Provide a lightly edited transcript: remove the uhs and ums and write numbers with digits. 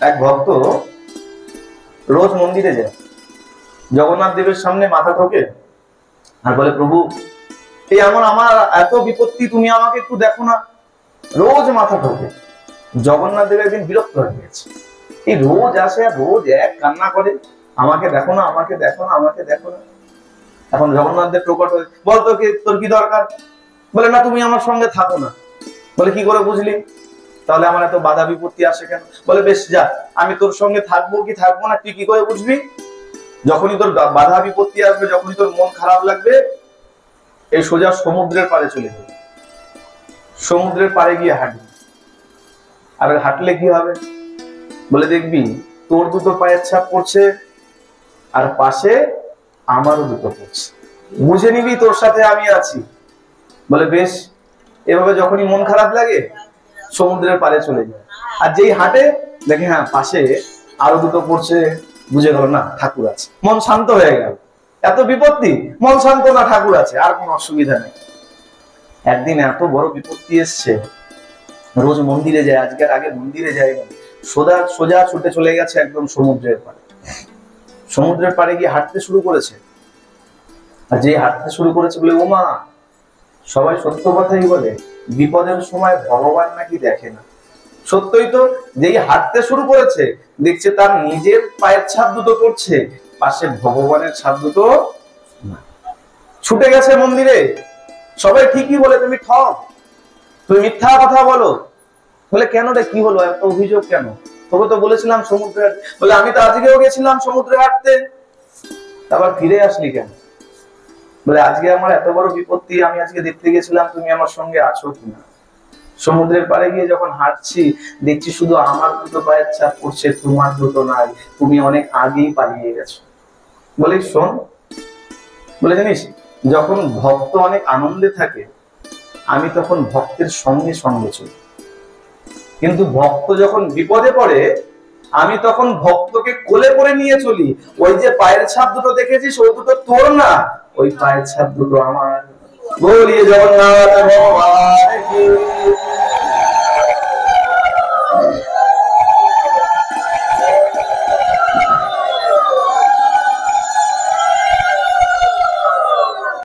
এক ভক্ত রোজ মন্দিরে যায়, জগন্নাথ দেবের সামনে মাথা ঠোকে আর বলে, প্রভু এই আমার এত বিপত্তি, তুমি আমাকে একটু দেখো না। রোজ মাথা ঠোকে। জগন্নাথ দেব একদিন বিরক্ত হয়ে গেছে, এই রোজ আসে আর রোজ এক কান্না করে, আমাকে দেখো না, আমাকে দেখো না, আমাকে দেখো না। এখন জগন্নাথ দেব প্রকট হয়ে বল, তোর কি দরকার? বলে, না তুমি আমার সঙ্গে থাকো না। বলে, কি করে বুঝলি? তাহলে আমার এত বাধা বিপত্তি আসে কেন? বলে, বেশ যা, আমি তোর সঙ্গে থাকবো কি থাকবো না তুই কি করে বুঝবি? যখনই তোর বাধা বিপত্তি আসবে, যখনই তোর মন খারাপ লাগবে, এই সোজা সমুদ্রের পাড়ে চলে যাবে, সমুদ্রের পাড়ে গিয়ে হাঁটবি। আর হাঁটলে কি হবে? বলে, দেখবি তোর দুটো পায়ের ছাপ পড়ছে আর পাশে আমারও দুটো পড়ছে, বুঝে নিবি তোর সাথে আমি আছি। বলে, বেশ। এভাবে যখনই মন খারাপ লাগে সমুদ্রের পাড়ে চলে যায়, আর যেই হাঁটে দেখে হ্যাঁ পাশে আরো দুটো পড়ছে, বুঝে গেল না ঠাকুর আছে, মন শান্ত হয়ে গেল। এত বিপত্তি, মন শান্ত, না ঠাকুর আছে, আর কোনো অসুবিধা নেই। একদিন এত বড় বিপত্তি এসছে, রোজ মন্দিরে যায়, আজকের আগে মন্দিরে যায়, সোজা ছুটে চলে গেছে একদম সমুদ্রের পাড়ে। সমুদ্রের পাড়ে গিয়ে হাঁটতে শুরু করেছে, আর যে হাঁটতে শুরু করেছে বলে, ও মা, সবাই সত্য কথাই বলে, বিপদের সময় ভগবান নাকি দেখে না। সত্যই তো, যেই হাঁটতে শুরু করেছে দেখছে তার নিজের পায়ের ছাপ দুটো পড়ছে, পাশে ভগবানের ছাপ দুটো। ছুটে গেছে মন্দিরে, সবাই ঠিকই বলে তুমি ঠক, তুমি মিথ্যা কথা বলো। বলে, কেন রে, কি হলো, এত অভিযোগ কেন? তোকে তো বলেছিলাম সমুদ্রে। বলে, আমি তো আজকেও গেছিলাম সমুদ্রে হাঁটতে, আবার ফিরে আসলি কেন? বলে, আজকে আমার এত বড় বিপত্তি, আমি আজকে দেখতে গেছিলাম তুমি আমার সঙ্গে আছো কিনা। সমুদ্রের পাড়ে গিয়ে যখন হাঁটছি দেখছি শুধু আমার দুটো পায়ের ছাপ পড়ছে, তোমার দুটো নাই, তুমি অনেক আগেই পালিয়ে গেছো। বলে, শোন, বলে জানিস, যখন ভক্ত অনেক আনন্দে থাকে আমি তখন ভক্তের সঙ্গে সঙ্গে চলি, কিন্তু ভক্ত যখন বিপদে পড়ে আমি তখন ভক্তকে কোলে করে নিয়ে চলি। ওই যে পায়ের ছাপ দুটো দেখেছিস, ওই দুটো তোর না, ওই পায়ের ছাপ দুটো আমার। বলিয়ে জগন্নাথ ভগবান কি।